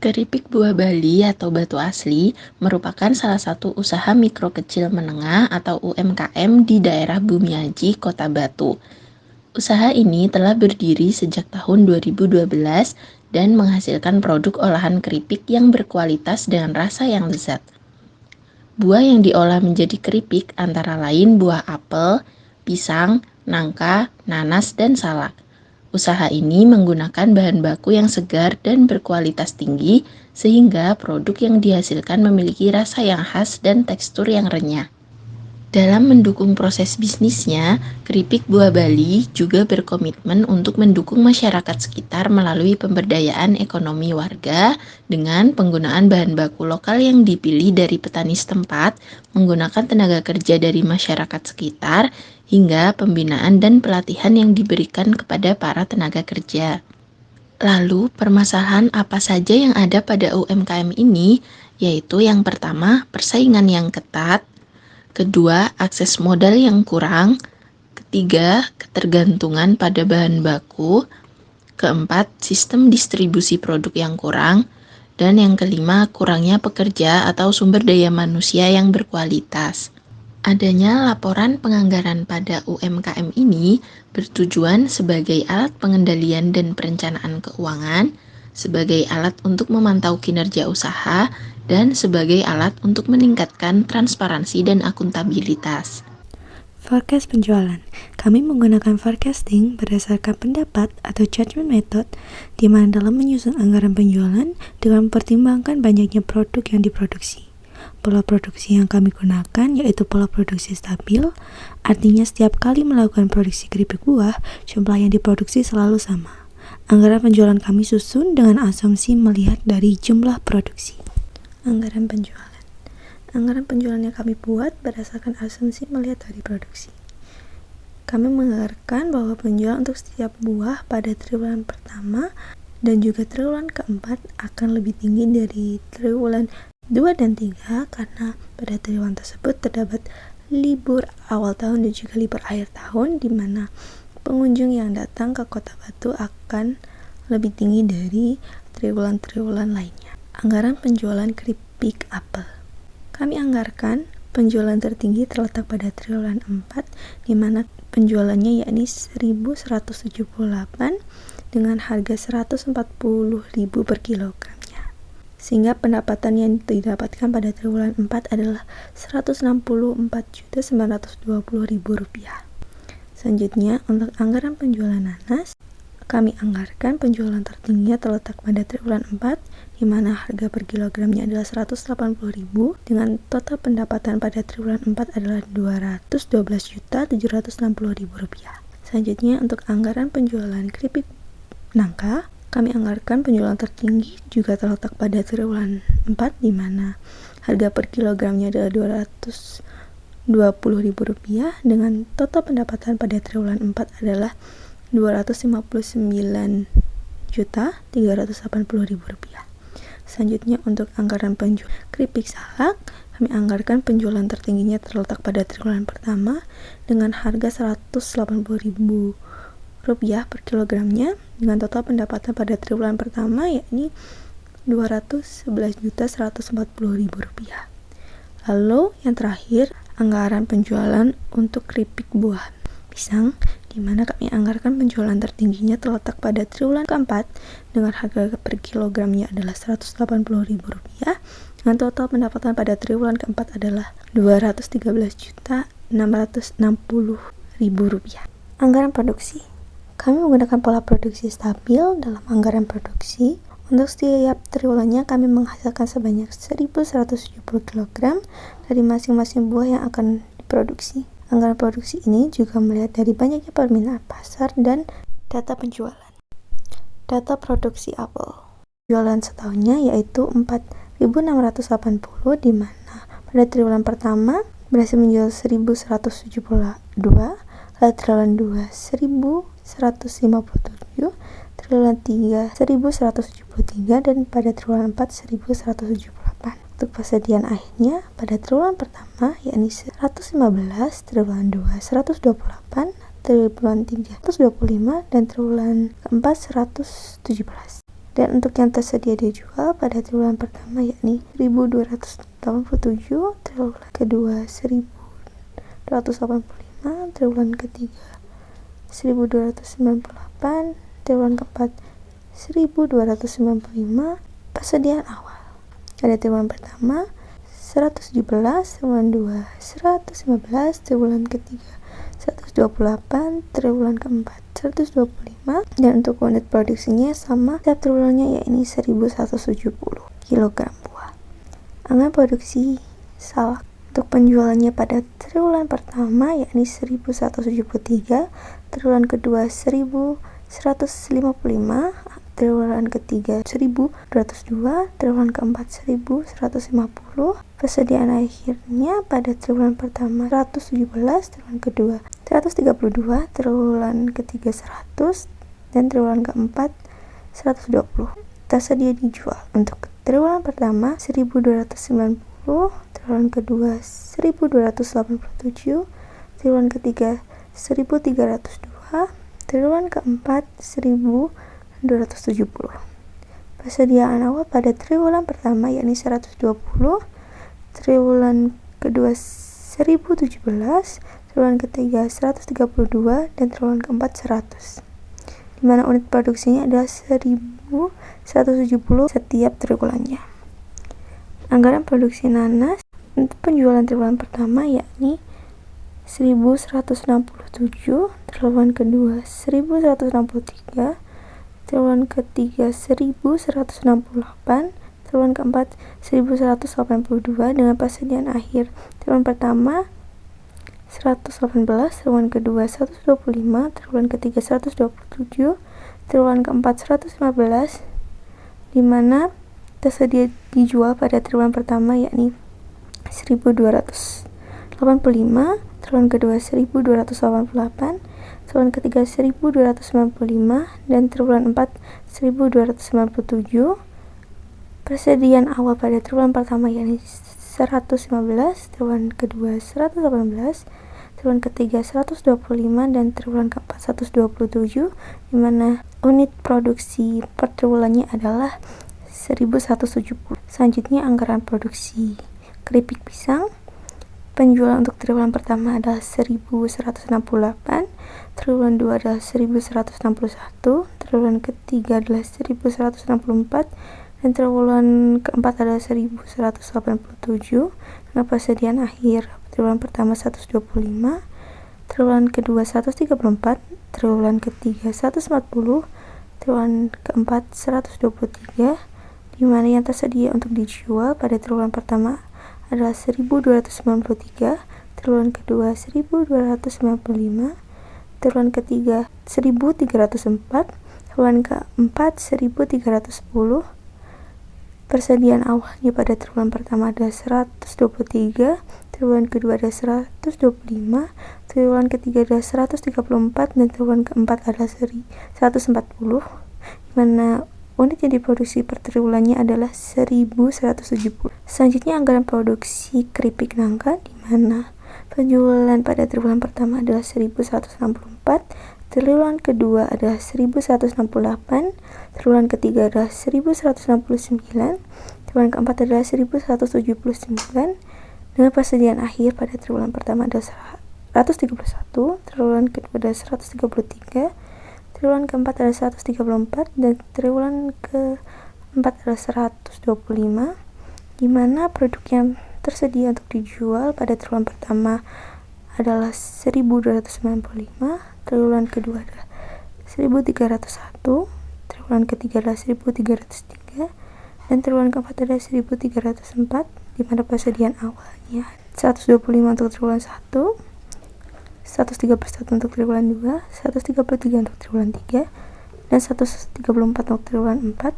Keripik buah Bali atau batu asli merupakan salah satu usaha mikro kecil menengah atau UMKM di daerah Bumiaji, Kota Batu. Usaha ini telah berdiri sejak tahun 2012 dan menghasilkan produk olahan keripik yang berkualitas dengan rasa yang lezat. Buah yang diolah menjadi keripik antara lain buah apel, pisang, nangka, nanas, dan salak. Usaha ini menggunakan bahan baku yang segar dan berkualitas tinggi, sehingga produk yang dihasilkan memiliki rasa yang khas dan tekstur yang renyah. Dalam mendukung proses bisnisnya, Keripik Buah Bali juga berkomitmen untuk mendukung masyarakat sekitar melalui pemberdayaan ekonomi warga dengan penggunaan bahan baku lokal yang dipilih dari petani setempat, menggunakan tenaga kerja dari masyarakat sekitar, hingga pembinaan dan pelatihan yang diberikan kepada para tenaga kerja. Lalu, permasalahan apa saja yang ada pada UMKM ini? Yaitu yang pertama, persaingan yang ketat. Kedua, akses modal yang kurang. Ketiga, ketergantungan pada bahan baku. Keempat, sistem distribusi produk yang kurang. Dan yang kelima, kurangnya pekerja atau sumber daya manusia yang berkualitas. Adanya laporan penganggaran pada UMKM ini bertujuan sebagai alat pengendalian dan perencanaan keuangan, sebagai alat untuk memantau kinerja usaha, dan sebagai alat untuk meningkatkan transparansi dan akuntabilitas. Forecast penjualan. Kami menggunakan forecasting berdasarkan pendapat atau judgment method, di mana dalam menyusun anggaran penjualan dengan mempertimbangkan banyaknya produk yang diproduksi. Pola produksi yang kami gunakan yaitu pola produksi stabil, artinya setiap kali melakukan produksi keripik buah, jumlah yang diproduksi selalu sama. Anggaran penjualan kami susun dengan asumsi melihat dari jumlah produksi. Anggaran penjualan. Anggaran penjualan yang kami buat berdasarkan asumsi melihat dari produksi. Kami menganggarkan bahwa penjualan untuk setiap buah pada triwulan pertama dan juga triwulan keempat akan lebih tinggi dari triwulan 2 dan 3 karena pada triwulan tersebut terdapat libur awal tahun dan juga libur akhir tahun, di mana pengunjung yang datang ke Kota Batu akan lebih tinggi dari triwulan-triwulan lainnya. Anggaran penjualan keripik apel. Kami anggarkan penjualan tertinggi terletak pada triwulan 4, di mana penjualannya yakni 1.178 dengan harga 140.000 per kilogramnya. Sehingga pendapatan yang didapatkan pada triwulan 4 adalah Rp164.920.000. Selanjutnya, untuk anggaran penjualan nanas, kami anggarkan penjualan tertingginya terletak pada triwulan 4, di mana harga per kilogramnya adalah Rp180.000 dengan total pendapatan pada triwulan 4 adalah Rp212.760.000. Selanjutnya, untuk anggaran penjualan keripik nangka, kami anggarkan penjualan tertinggi juga terletak pada triwulan 4, di mana harga per kilogramnya adalah Rp220.000 dengan total pendapatan pada triwulan 4 adalah Rp259.380.000. Selanjutnya, untuk anggaran penjualan keripik salak, kami anggarkan penjualan tertingginya terletak pada triwulan pertama dengan harga Rp180.000 per kilogramnya dengan total pendapatan pada triwulan pertama yakni Rp211.140.000. Lalu yang terakhir, anggaran penjualan untuk keripik buah pisang, di mana kami anggarkan penjualan tertingginya terletak pada triwulan keempat dengan harga per kilogramnya adalah Rp180.000 dengan total pendapatan pada triwulan keempat adalah Rp213.660.000. Anggaran produksi. Kami menggunakan pola produksi stabil dalam anggaran produksi. Untuk setiap triwulannya kami menghasilkan sebanyak 1.170 kg dari masing-masing buah yang akan diproduksi. Anggaran produksi ini juga melihat dari banyaknya permintaan pasar dan data penjualan. Data produksi apel. Jualan setahunnya yaitu 4.680, di mana pada triwulan pertama berhasil menjual 1.172, lalu triwulan 2 1.157, triwulan 3 1.173, dan pada triwulan 4 1.178. Untuk persediaan akhirnya pada triwulan pertama yakni 115, triwulan 2 128, triwulan 3 125, dan triwulan keempat 117. Dan untuk yang tersedia dijual pada triwulan pertama yakni 1.287, triwulan kedua 1.285, triwulan ketiga 1.298, triwulan keempat 1.295. Persediaan awal pada triwulan pertama 117, triwulan 2 115, triwulan ketiga 128, triwulan keempat 125, dan untuk unit produksinya sama setiap triwulannya yakni 1.170 kg buah. Anggaran produksi salak untuk penjualannya pada triwulan pertama yakni 1.173, triwulan kedua 1.155, triwulan ketiga 1.202, triwulan keempat 1.150. Persediaan akhirnya pada triwulan pertama 117, triwulan kedua 132, triwulan ketiga 100, dan triwulan keempat 120. Tersedia dijual untuk triwulan pertama 1.290, triwulan kedua 1.287, triwulan ketiga 1.302, triwulan keempat 1.270. Persediaan awal pada triwulan pertama yakni 120, triwulan kedua 1.017, triwulan ketiga 132, dan triwulan keempat 100, di mana unit produksinya adalah 1.170 setiap triwulannya. Anggaran produksi nanas untuk penjualan triwulan pertama yakni 1.167, triwulan kedua 1.163, triwulan ketiga 1.168, triwulan keempat 1.182, dengan persediaan akhir triwulan pertama 118, triwulan kedua 125, triwulan ketiga 127, triwulan keempat 115, di mana tersedia dijual pada triwulan pertama yakni 1.285, triwulan kedua 1.288, triwulan ketiga 1.295, dan triwulan 4 1.297. Persediaan awal pada triwulan pertama yakni 115, triwulan kedua 118, triwulan ketiga 125, dan triwulan keempat 127, di mana unit produksi per triwulannya adalah 1.170. Selanjutnya anggaran produksi keripik pisang. Penjualan untuk triwulan pertama adalah 1.168, triwulan 2 adalah 1.161, triwulan ketiga adalah 1.164, dan triwulan keempat adalah 1.187, dengan persediaan akhir triwulan pertama 125, triwulan kedua 134, triwulan ketiga 140, triwulan keempat 123, di mana yang tersedia untuk dijual pada triwulan pertama adalah 1.293, triwulan kedua 1.295, triwulan ketiga 1.304, triwulan keempat 1.310. Persediaan awalnya pada triwulan pertama adalah 123, triwulan kedua adalah 125, triwulan ketiga adalah 134, dan triwulan keempat adalah 140, di mana unit yang diproduksi per triwulannya adalah 1.170. Selanjutnya anggaran produksi keripik nangka, di mana penjualan pada triwulan pertama adalah 1.164, triwulan kedua adalah 1.168, triwulan ketiga adalah 1.169, triwulan keempat adalah 1.179, dengan persediaan akhir pada triwulan pertama adalah 131, triwulan kedua adalah 133, triwulan keempat adalah 134, dan triwulan keempat adalah 125, di mana produk yang tersedia untuk dijual pada triwulan pertama adalah 1.295, triwulan kedua adalah 1.301, triwulan ketiga adalah 1.303, dan triwulan keempat adalah 1.304, di mana persediaan awalnya 125 untuk triwulan 1, 131 untuk triwulan 2, 133 untuk triwulan 3, dan 134 untuk triwulan 4,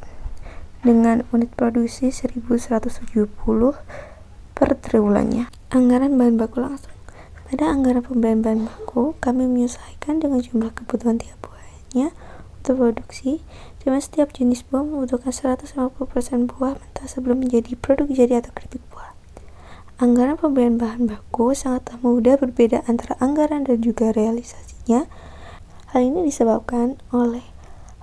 dengan unit produksi 1.170 per triwulannya. Anggaran bahan baku langsung. Pada anggaran pembelian bahan baku, kami menyesuaikan dengan jumlah kebutuhan tiap buahnya untuk produksi, di mana setiap jenis buah membutuhkan 150% buah mentah sebelum menjadi produk jadi atau keripik buah. Anggaran pembelian bahan baku sangatlah mudah berbeda antara anggaran dan juga realisasinya. Hal ini disebabkan oleh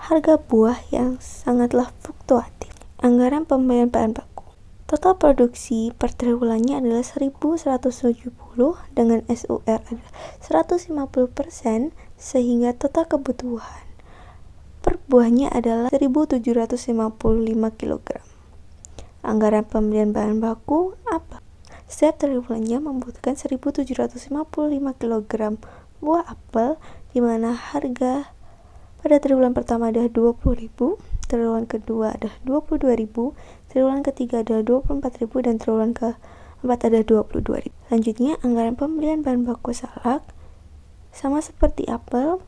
harga buah yang sangatlah fluktuatif. Anggaran pembelian bahan baku. Total produksi per triwulannya adalah 1.170 dengan SUR adalah 150%, sehingga total kebutuhan per buahnya adalah 1.755 kg. Anggaran pembelian bahan baku apa? Setiap triwulannya membutuhkan 1.755 kg buah apel, di mana harga pada triwulan pertama adalah 20.000, triwulan kedua adalah 22.000, triwulan ketiga adalah 24.000, dan triwulan keempat adalah 22.000. Selanjutnya, anggaran pembelian bahan baku salak sama seperti apel,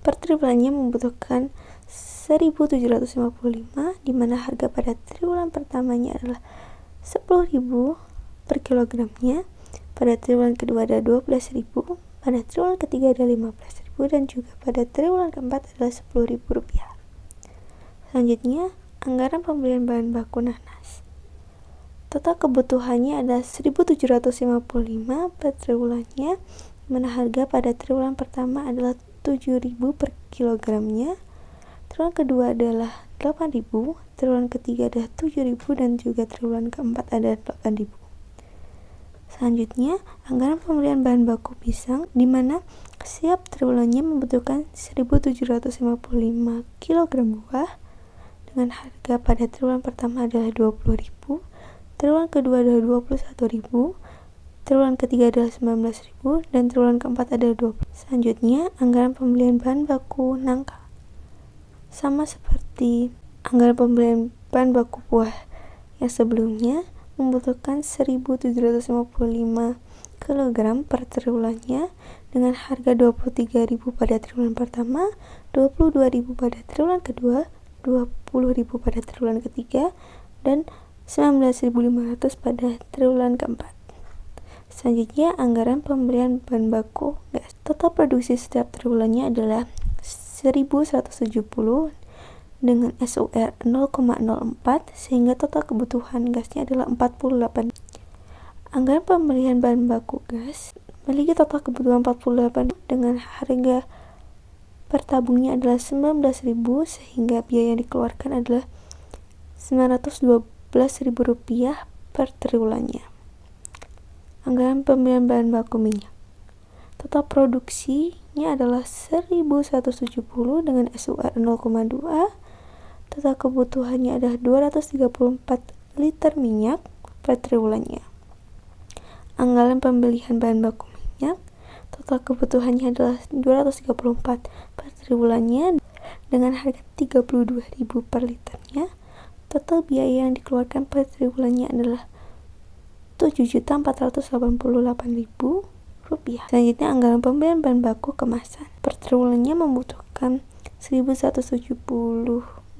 per triwulannya membutuhkan 1.755, di mana harga pada triwulan pertamanya adalah 10.000 per kilogramnya, pada triwulan kedua ada 12.000, pada triwulan ketiga ada 15.000, dan juga pada triwulan keempat adalah Rp10.000. Selanjutnya, anggaran pembelian bahan baku nanas. Total kebutuhannya adalah 1.755 per triwulannya, di mana harga pada triwulan pertama adalah 7.000 per kilogramnya, triwulan kedua adalah 8.000, triwulan ketiga adalah 7.000, dan juga triwulan keempat adalah 8.000. Selanjutnya, anggaran pembelian bahan baku pisang, di mana setiap triwulannya membutuhkan 1.755 kg buah, dengan harga pada triwulan pertama adalah 20.000, triwulan kedua adalah 21.000, triwulan ketiga adalah 19.000, dan triwulan keempat adalah 20. Selanjutnya, anggaran pembelian bahan baku nangka. Sama seperti anggaran pembelian bahan baku buah yang sebelumnya, membutuhkan 1.755 kg per triwulannya, dengan harga 23.000 pada triwulan pertama, 22.000 pada triwulan kedua, 20.000 pada triwulan ketiga, dan 19.500 pada triwulan keempat. Selanjutnya, anggaran pembelian bahan baku gas. Total produksi setiap triwulannya adalah 1.170 dengan SUR 0,04, sehingga total kebutuhan gasnya adalah 48. Anggaran pembelian bahan baku gas memiliki total kebutuhan 48 dengan harga per tabungnya adalah 19.000, sehingga biaya yang dikeluarkan adalah Rp912.000 per triwulannya. Anggaran pembelian bahan baku minyak. Total produksinya adalah 1.170 dengan SUR 0,2. Total kebutuhannya adalah 234 liter minyak per triwulannya. Anggaran pembelian bahan baku minyak, total kebutuhannya adalah 234 per triwulannya dengan harga 32.000 per liternya. Total biaya yang dikeluarkan per triwulannya adalah Rp7.488.000. Selanjutnya, anggaran pembelian bahan baku kemasan. Per triwulannya membutuhkan 1.170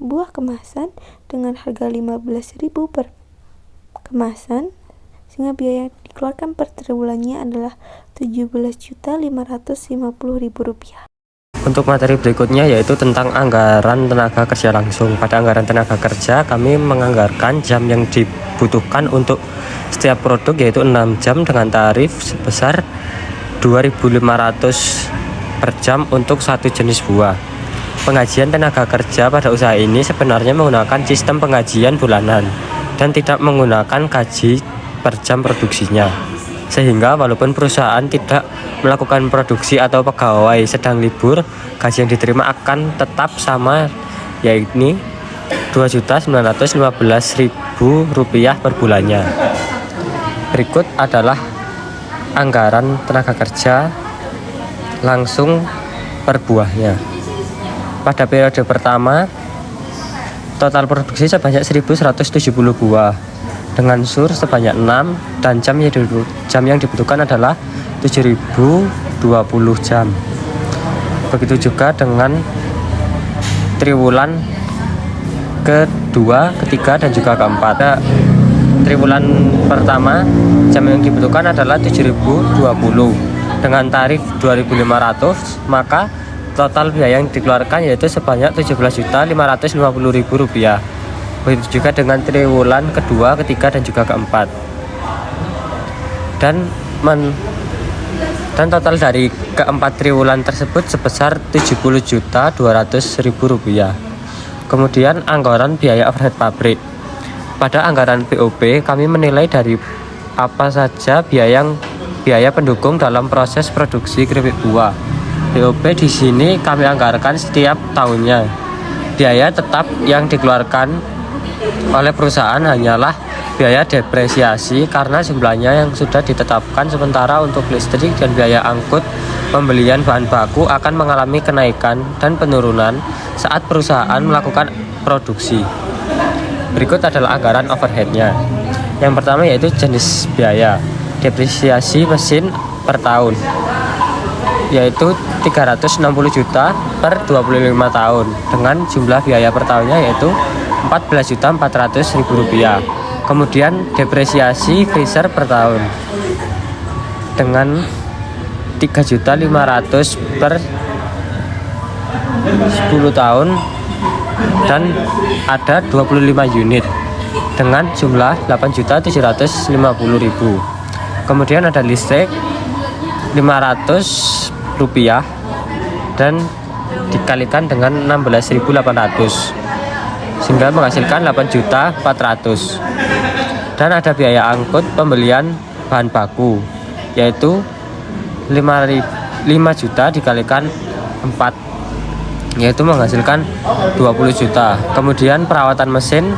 buah kemasan dengan harga 15.000 per kemasan, sehingga biaya yang dikeluarkan per triwulannya adalah Rp17.550.000. Untuk materi berikutnya yaitu tentang anggaran tenaga kerja langsung. Pada anggaran tenaga kerja, kami menganggarkan jam yang dibutuhkan untuk setiap produk yaitu 6 jam dengan tarif sebesar 2.500 per jam untuk satu jenis buah. Penggajian tenaga kerja pada usaha ini sebenarnya menggunakan sistem penggajian bulanan dan tidak menggunakan gaji per jam produksinya. Sehingga walaupun perusahaan tidak melakukan produksi atau pegawai sedang libur, gaji yang diterima akan tetap sama, yaitu Rp2.915.000 per bulannya. Berikut adalah anggaran tenaga kerja langsung per buahnya. Pada periode pertama, total produksi sebanyak 1.170 buah dengan sur sebanyak 6 dan jam yang dibutuhkan adalah 7.020 jam. Begitu juga dengan triwulan kedua, ketiga, dan juga keempat. Triwulan pertama, jam yang dibutuhkan adalah 7.020 dengan tarif 2.500, maka total biaya yang dikeluarkan yaitu sebanyak Rp17.550.000. Begitu juga dengan triwulan kedua, ketiga, dan juga keempat. Dan Dan total dari keempat triwulan tersebut sebesar Rp70.200.000. Kemudian anggaran biaya overhead pabrik. Pada anggaran BOP kami menilai dari apa saja biaya pendukung dalam proses produksi keripik buah. BOP di sini kami anggarkan setiap tahunnya. Biaya tetap yang dikeluarkan oleh perusahaan hanyalah biaya depresiasi karena jumlahnya yang sudah ditetapkan, sementara untuk listrik dan biaya angkut pembelian bahan baku akan mengalami kenaikan dan penurunan saat perusahaan melakukan produksi. Berikut adalah anggaran overheadnya. Yang pertama yaitu jenis biaya. Depresiasi mesin per tahun yaitu 360 juta per 25 tahun dengan jumlah biaya per tahunnya yaitu Rp14.400.000. Kemudian depresiasi freezer per tahun dengan 3.500.000 per 10 tahun dan ada 25 unit dengan jumlah 8.750.000. Kemudian ada listrik Rp500 dan dikalikan dengan 16.800 sehingga menghasilkan 8.400.000. Dan ada biaya angkut pembelian bahan baku yaitu 5 juta dikalikan 4 yaitu menghasilkan 20 juta. Kemudian perawatan mesin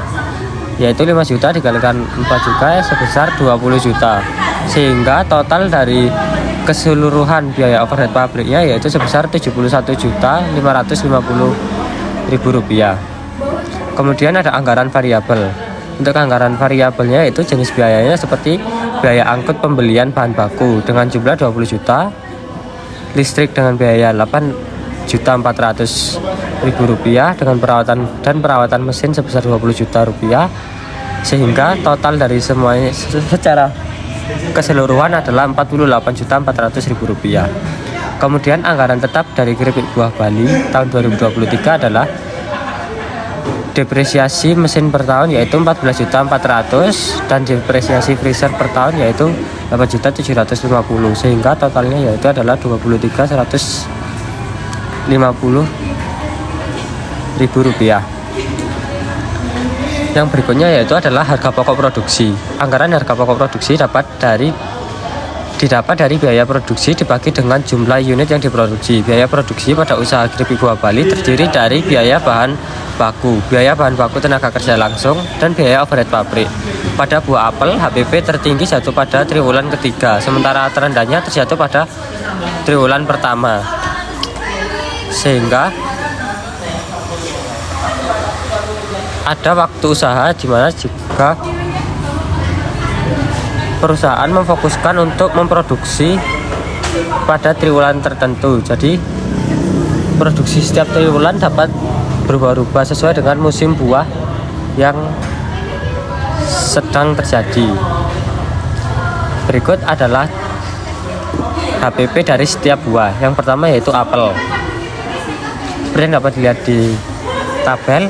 yaitu 5 juta dikalikan 4 juga sebesar 20 juta, sehingga total dari keseluruhan biaya overhead pabriknya yaitu sebesar Rp71.550.000. Kemudian ada anggaran variabel. Untuk anggaran variabelnya yaitu jenis biayanya seperti biaya angkut pembelian bahan baku dengan jumlah 20 juta, listrik dengan biaya Rp8.400.000 dengan perawatan mesin sebesar Rp20 juta, sehingga total dari semuanya secara keseluruhan adalah Rp48.400.000. Kemudian anggaran tetap dari keripik buah Bali tahun 2023 adalah depresiasi mesin per tahun yaitu Rp14.400.000 dan depresiasi freezer per tahun yaitu Rp8.750.000, sehingga totalnya yaitu adalah Rp23.150.000. Yang berikutnya yaitu adalah harga pokok produksi. Anggaran harga pokok produksi didapat dari biaya produksi dibagi dengan jumlah unit yang diproduksi. Biaya produksi pada usaha keripik buah Bali terdiri dari biaya bahan baku tenaga kerja langsung, dan biaya overhead pabrik. Pada buah apel, HPP tertinggi jatuh pada triwulan ketiga, sementara terendahnya terjatuh pada triwulan pertama, sehingga ada waktu usaha di mana juga perusahaan memfokuskan untuk memproduksi pada triwulan tertentu. Jadi produksi setiap triwulan dapat berubah-ubah sesuai dengan musim buah yang sedang terjadi. Berikut adalah HPP dari setiap buah. Yang pertama yaitu apel. Seperti yang dapat dilihat di tabel,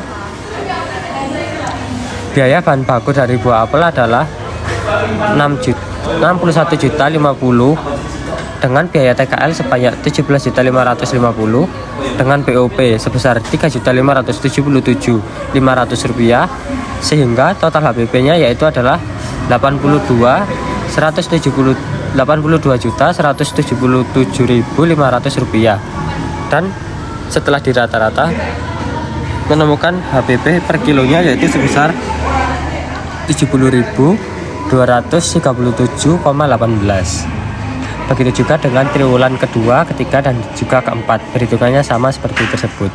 biaya bahan baku dari buah apel adalah Rp61.050.000 dengan biaya TKL sebanyak Rp17.550.000 dengan BOP sebesar Rp3.577.500, sehingga total HPP-nya yaitu adalah Rp82.177.500. Dan setelah dirata-rata menemukan HPP per kilonya yaitu sebesar 70.237,18. Begitu juga dengan triwulan kedua, ketiga, dan juga keempat. Perhitungannya sama seperti tersebut.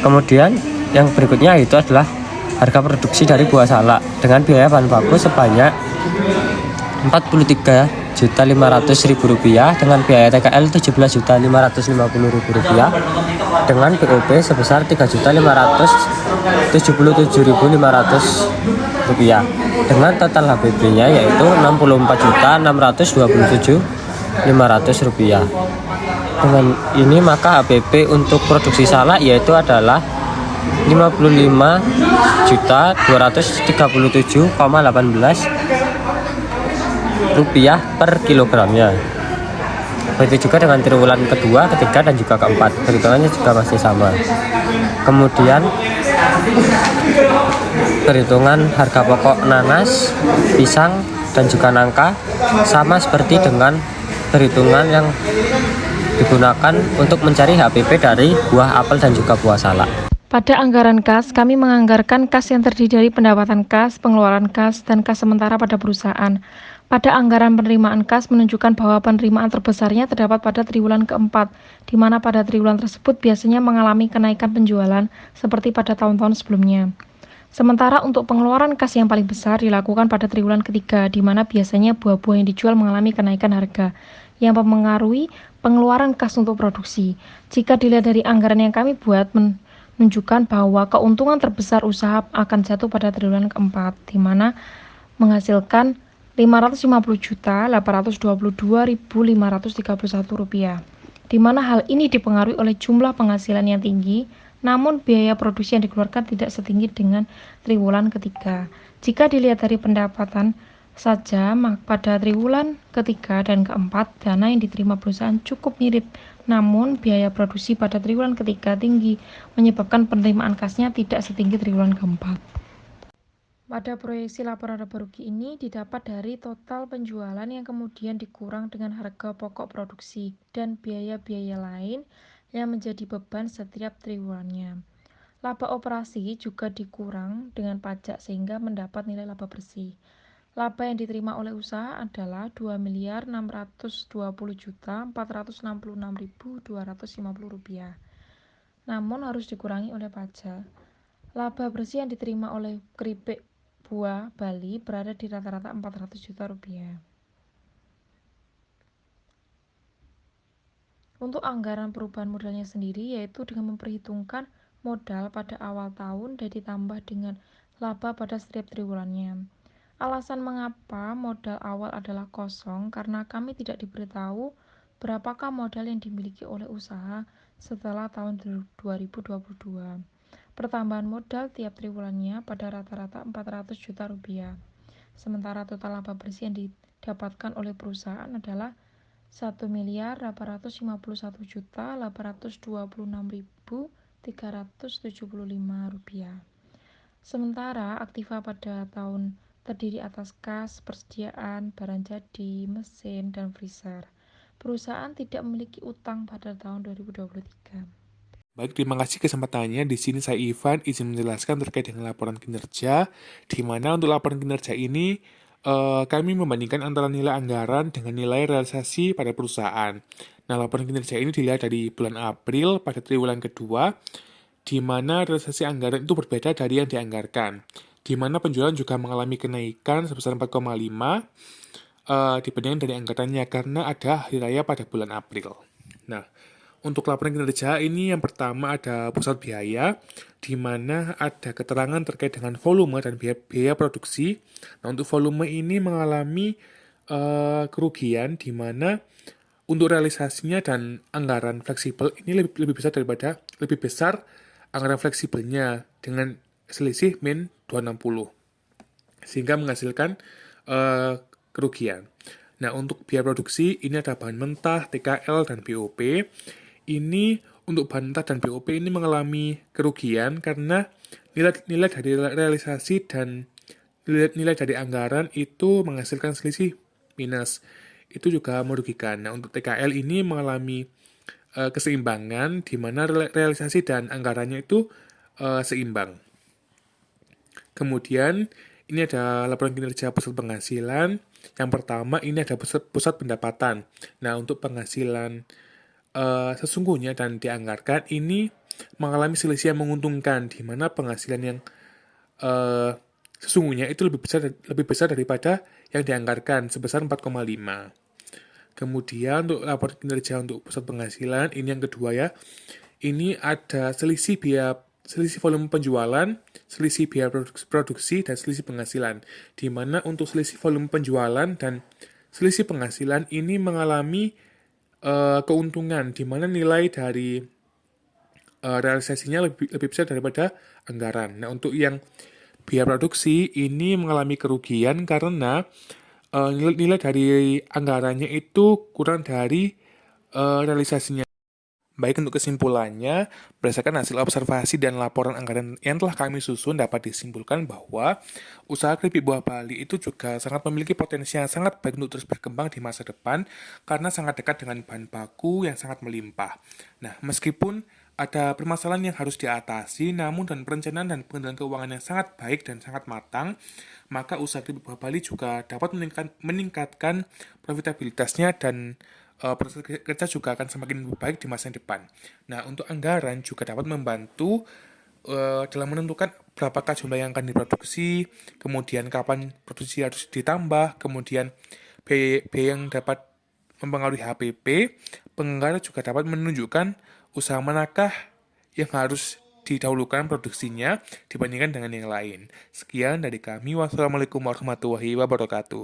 Kemudian yang berikutnya itu adalah harga produksi dari buah salak dengan biaya bahan baku sebanyak Rp43.500.000 dengan biaya TKL Rp17.550.000 dengan BOP sebesar Rp3.577.500 dengan total HPP-nya yaitu Rp64.627.500. Dengan ini maka HPP untuk produksi salak yaitu adalah Rp55.237,18 per kilogramnya. Begitu juga dengan triwulan kedua, ketiga, dan juga keempat. Perhitungannya juga masih sama. Kemudian perhitungan harga pokok nanas, pisang, dan juga nangka sama seperti dengan perhitungan yang digunakan untuk mencari HPP dari buah apel dan juga buah salak. Pada anggaran kas, kami menganggarkan kas yang terdiri dari pendapatan kas, pengeluaran kas, dan kas sementara pada perusahaan. Pada anggaran penerimaan kas menunjukkan bahwa penerimaan terbesarnya terdapat pada triwulan keempat, di mana pada triwulan tersebut biasanya mengalami kenaikan penjualan seperti pada tahun-tahun sebelumnya. Sementara untuk pengeluaran kas yang paling besar dilakukan pada triwulan ketiga, di mana biasanya buah-buah yang dijual mengalami kenaikan harga, yang mempengaruhi pengeluaran kas untuk produksi. Jika dilihat dari anggaran yang kami buat, menunjukkan bahwa keuntungan terbesar usaha akan jatuh pada triwulan keempat, di mana menghasilkan Rp550.822.531, di mana hal ini dipengaruhi oleh jumlah penghasilan yang tinggi, namun biaya produksi yang dikeluarkan tidak setinggi dengan triwulan ketiga. Jika dilihat dari pendapatan saja, pada triwulan ketiga dan keempat, dana yang diterima perusahaan cukup mirip, namun biaya produksi pada triwulan ketiga tinggi, menyebabkan penerimaan kasnya tidak setinggi triwulan keempat. Pada proyeksi laporan laba rugi ini didapat dari total penjualan yang kemudian dikurang dengan harga pokok produksi dan biaya-biaya lain yang menjadi beban setiap triwulannya. Laba operasi juga dikurang dengan pajak sehingga mendapat nilai laba bersih. Laba yang diterima oleh usaha adalah Rp2.620.466.250. Namun harus dikurangi oleh pajak. Laba bersih yang diterima oleh keripik buah Bali berada di rata-rata Rp400 juta. Untuk anggaran perubahan modalnya sendiri, yaitu dengan memperhitungkan modal pada awal tahun dan ditambah dengan laba pada setiap triwulannya. Alasan mengapa modal awal adalah kosong karena kami tidak diberitahu berapakah modal yang dimiliki oleh usaha setelah tahun 2022. Pertambahan modal tiap triwulannya pada rata-rata Rp400 juta. Sementara total laba bersih yang didapatkan oleh perusahaan adalah Rp1.826.375. Sementara aktiva pada tahun terdiri atas kas, persediaan, barang jadi, mesin, dan freezer. Perusahaan tidak memiliki utang pada tahun 2023. Baik, terima kasih kesempatannya. Di sini saya Ivan izin menjelaskan terkait dengan laporan kinerja, di mana untuk laporan kinerja ini kami membandingkan antara nilai anggaran dengan nilai realisasi pada perusahaan. Nah, laporan kinerja ini dilihat dari bulan April pada triwulan kedua, di mana realisasi anggaran itu berbeda dari yang dianggarkan, di mana penjualan juga mengalami kenaikan sebesar 4,5 dibandingkan dari anggarannya karena ada hari raya pada bulan April. Nah, untuk laporan kinerja ini yang pertama ada pusat biaya, di mana ada keterangan terkait dengan volume dan biaya produksi. Nah, untuk volume ini mengalami kerugian, di mana untuk realisasinya dan anggaran fleksibel ini lebih besar anggaran fleksibelnya dengan selisih min 260, sehingga menghasilkan kerugian. Nah, untuk biaya produksi ini ada bahan mentah, TKL, dan BOP. Ini untuk bahan mentah dan BOP ini mengalami kerugian karena nilai dari realisasi dan nilai dari anggaran itu menghasilkan selisih minus. Itu juga merugikan. Nah, untuk TKL ini mengalami keseimbangan di mana realisasi dan anggarannya itu seimbang. Kemudian ini ada laporan kinerja pusat penghasilan. Yang pertama ini ada pusat pendapatan. Nah, untuk penghasilan sesungguhnya dan dianggarkan ini mengalami selisih yang menguntungkan, di mana penghasilan yang sesungguhnya itu lebih besar daripada yang dianggarkan sebesar 4,5. Kemudian untuk laporan kinerja untuk pusat penghasilan ini yang kedua ya. Ini ada selisih volume penjualan, selisih biaya produksi, dan selisih penghasilan. Di mana untuk selisih volume penjualan dan selisih penghasilan ini mengalami keuntungan, di mana nilai dari realisasinya lebih besar daripada anggaran. Nah, untuk yang biaya produksi ini mengalami kerugian karena nilai dari anggarannya itu kurang dari realisasinya. Baik, untuk kesimpulannya, berdasarkan hasil observasi dan laporan anggaran yang telah kami susun, dapat disimpulkan bahwa usaha keripik buah Bali itu juga sangat memiliki potensi yang sangat baik untuk terus berkembang di masa depan karena sangat dekat dengan bahan baku yang sangat melimpah. Nah, meskipun ada permasalahan yang harus diatasi, namun dengan perencanaan dan pengendalian keuangan yang sangat baik dan sangat matang, maka usaha keripik buah Bali juga dapat meningkatkan profitabilitasnya dan proses kerja juga akan semakin lebih baik di masa depan. Nah, untuk anggaran juga dapat membantu dalam menentukan berapakah jumlah yang akan diproduksi, kemudian kapan produksi harus ditambah, kemudian biaya yang dapat mempengaruhi HPP. Penganggaran juga dapat menunjukkan usaha manakah yang harus didahulukan produksinya dibandingkan dengan yang lain. Sekian dari kami. Wassalamualaikum warahmatullahi wabarakatuh.